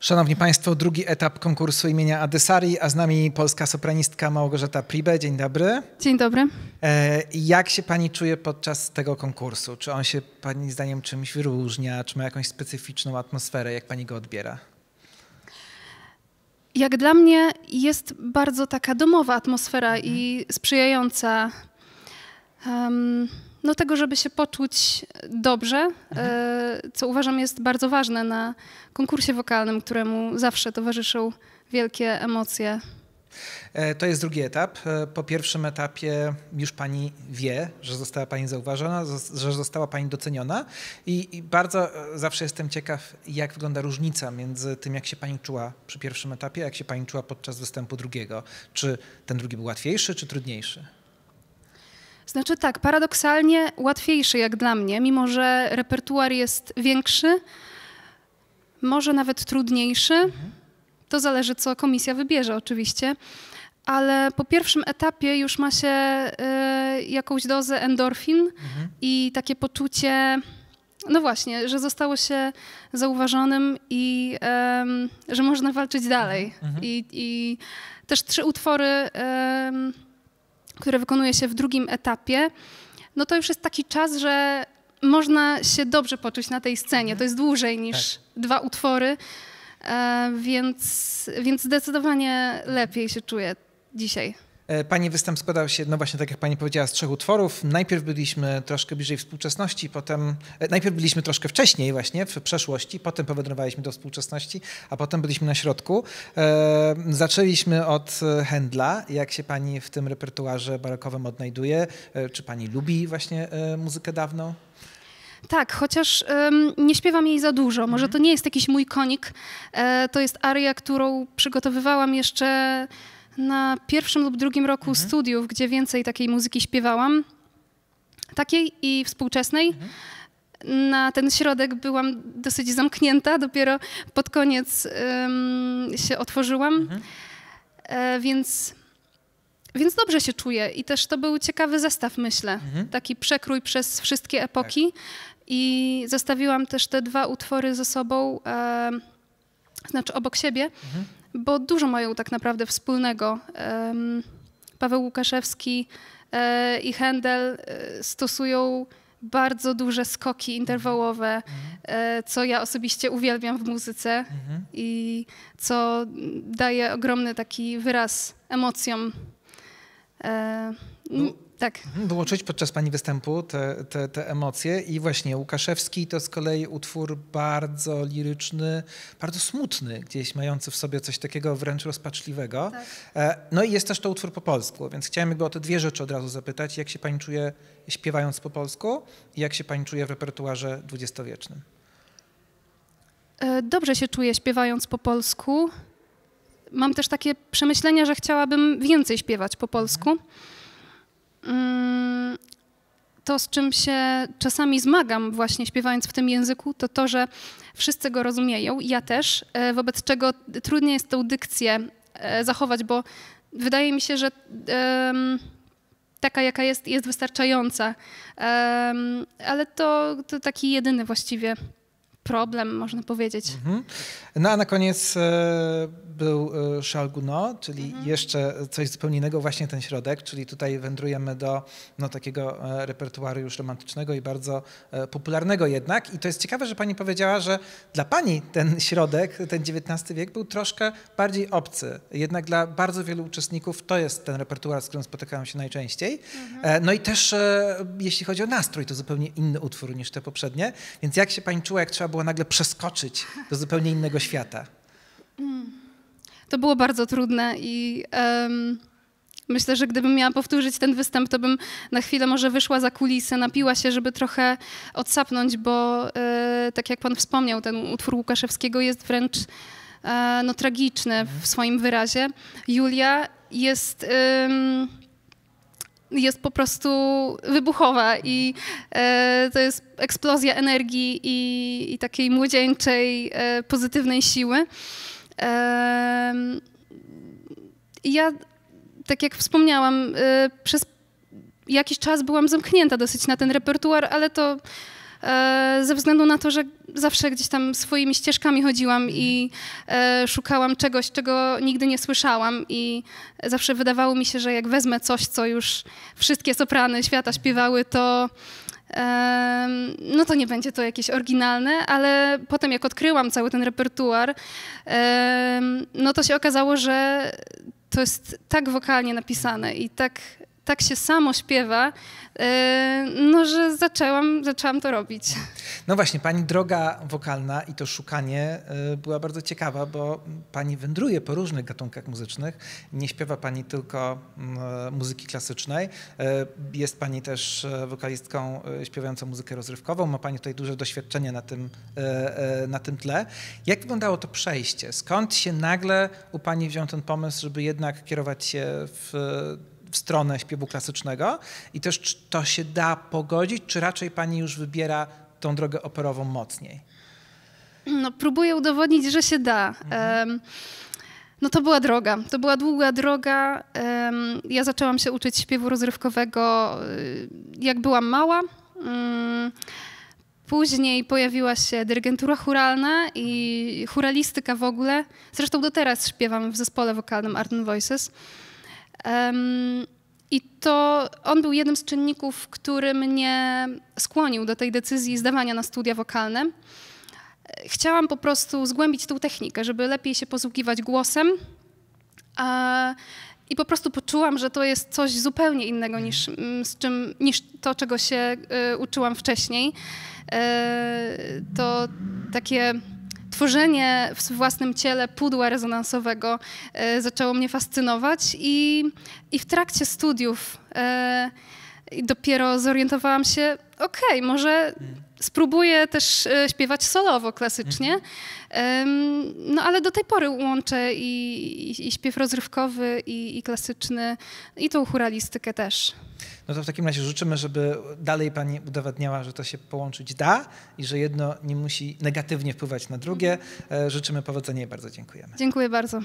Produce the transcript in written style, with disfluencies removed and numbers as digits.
Szanowni Państwo, drugi etap konkursu imienia Adysari, a z nami polska sopranistka Małgorzata Pribe. Dzień dobry. Dzień dobry. Jak się Pani czuje podczas tego konkursu? Czy on się Pani zdaniem czymś wyróżnia? Czy ma jakąś specyficzną atmosferę? Jak Pani go odbiera? Jak dla mnie jest bardzo taka domowa atmosfera i sprzyjająca tego, żeby się poczuć dobrze, co uważam jest bardzo ważne na konkursie wokalnym, któremu zawsze towarzyszą wielkie emocje. To jest drugi etap. Po pierwszym etapie już Pani wie, że została Pani zauważona, że została Pani doceniona i bardzo zawsze jestem ciekaw, jak wygląda różnica między tym, jak się Pani czuła przy pierwszym etapie, jak się Pani czuła podczas występu drugiego. Czy ten drugi był łatwiejszy, czy trudniejszy? Znaczy tak, paradoksalnie łatwiejszy jak dla mnie, mimo że repertuar jest większy, może nawet trudniejszy. To zależy, co komisja wybierze oczywiście, ale po pierwszym etapie już ma się jakąś dozę endorfin i takie poczucie, no właśnie, że zostało się zauważonym i że można walczyć dalej. I też 3 utwory, które wykonuje się w drugim etapie, no to już jest taki czas, że można się dobrze poczuć na tej scenie. To jest dłużej niż 2 utwory. Więc zdecydowanie lepiej się czuję dzisiaj. Pani występ składał się, no właśnie tak jak Pani powiedziała, z 3 utworów. Najpierw byliśmy troszkę bliżej współczesności, najpierw byliśmy troszkę wcześniej właśnie, w przeszłości, potem powędrowaliśmy do współczesności, a potem byliśmy na środku. Zaczęliśmy od Händla. Jak się Pani w tym repertuarze barokowym odnajduje? Czy Pani lubi właśnie muzykę dawną? Tak, chociaż nie śpiewam jej za dużo. Może to nie jest jakiś mój konik. To jest aria, którą przygotowywałam jeszcze na 1. lub 2. roku studiów, gdzie więcej takiej muzyki śpiewałam. Takiej i współczesnej. Na ten środek byłam dosyć zamknięta. Dopiero pod koniec się otworzyłam. Więc dobrze się czuję i też to był ciekawy zestaw, myślę. Taki przekrój przez wszystkie epoki i zestawiłam też te 2 utwory ze sobą, znaczy obok siebie, bo dużo mają tak naprawdę wspólnego. Paweł Łukaszewski i Händel stosują bardzo duże skoki interwałowe, co ja osobiście uwielbiam w muzyce i co daje ogromny taki wyraz emocjom. Tak. Było czuć podczas Pani występu te emocje i właśnie Łukaszewski to z kolei utwór bardzo liryczny, bardzo smutny, gdzieś mający w sobie coś takiego wręcz rozpaczliwego. Tak. No i jest też to utwór po polsku, więc chciałem jakby o te 2 rzeczy od razu zapytać. Jak się Pani czuje śpiewając po polsku i jak się Pani czuje w repertuarze dwudziestowiecznym? Dobrze się czuję śpiewając po polsku. Mam też takie przemyślenia, że chciałabym więcej śpiewać po polsku. To, z czym się czasami zmagam właśnie śpiewając w tym języku, to, że wszyscy go rozumieją, ja też, wobec czego trudniej jest tą dykcję zachować, bo wydaje mi się, że taka jaka jest wystarczająca, ale to taki jedyny właściwie problem, można powiedzieć. No a na koniec był Charles Gounod, czyli jeszcze coś zupełnie innego, właśnie ten środek, czyli tutaj wędrujemy do takiego repertuaru już romantycznego i bardzo popularnego jednak. I to jest ciekawe, że Pani powiedziała, że dla Pani ten środek, ten XIX wiek był troszkę bardziej obcy. Jednak dla bardzo wielu uczestników to jest ten repertuar, z którym spotykają się najczęściej. No i też jeśli chodzi o nastrój, to zupełnie inny utwór niż te poprzednie. Więc jak się Pani czuła, jak trzeba było nagle przeskoczyć do zupełnie innego świata? To było bardzo trudne i myślę, że gdybym miała powtórzyć ten występ, to bym na chwilę może wyszła za kulisy, napiła się, żeby trochę odsapnąć, bo tak jak Pan wspomniał, ten utwór Łukaszewskiego jest wręcz tragiczny w swoim wyrazie. Julia jest po prostu wybuchowa i to jest eksplozja energii i takiej młodzieńczej, pozytywnej siły. Ja, tak jak wspomniałam, przez jakiś czas byłam zamknięta dosyć na ten repertuar, ale to ze względu na to, że zawsze gdzieś tam swoimi ścieżkami chodziłam i szukałam czegoś, czego nigdy nie słyszałam i zawsze wydawało mi się, że jak wezmę coś, co już wszystkie soprany świata śpiewały, to no to nie będzie to jakieś oryginalne, ale potem jak odkryłam cały ten repertuar, no to się okazało, że to jest tak wokalnie napisane i tak się samo śpiewa, no że zaczęłam to robić. No właśnie, pani droga wokalna i to szukanie była bardzo ciekawa, bo pani wędruje po różnych gatunkach muzycznych. Nie śpiewa pani tylko muzyki klasycznej. Jest pani też wokalistką śpiewającą muzykę rozrywkową. Ma pani tutaj duże doświadczenie na tym tle. Jak wyglądało to przejście? Skąd się nagle u pani wziął ten pomysł, żeby jednak kierować się w stronę śpiewu klasycznego i też czy to się da pogodzić, czy raczej pani już wybiera tą drogę operową mocniej? No, próbuję udowodnić, że się da. No to była droga, to była długa droga. Ja zaczęłam się uczyć śpiewu rozrywkowego, jak byłam mała. Później pojawiła się dyrygentura chóralna i chóralistyka w ogóle. Zresztą do teraz śpiewam w zespole wokalnym Art and Voices. I to on był jednym z czynników, który mnie skłonił do tej decyzji zdawania na studia wokalne. Chciałam po prostu zgłębić tą technikę, żeby lepiej się posługiwać głosem. I po prostu poczułam, że to jest coś zupełnie innego niż to, czego się uczyłam wcześniej. To takie tworzenie w własnym ciele pudła rezonansowego zaczęło mnie fascynować i w trakcie studiów dopiero zorientowałam się, okej, może spróbuję też śpiewać solowo klasycznie, no ale do tej pory łączę i śpiew rozrywkowy, i klasyczny, i tą chóralistykę też. No to w takim razie życzymy, żeby dalej pani udowadniała, że to się połączyć da i że jedno nie musi negatywnie wpływać na drugie. Życzymy powodzenia i bardzo dziękujemy. Dziękuję bardzo.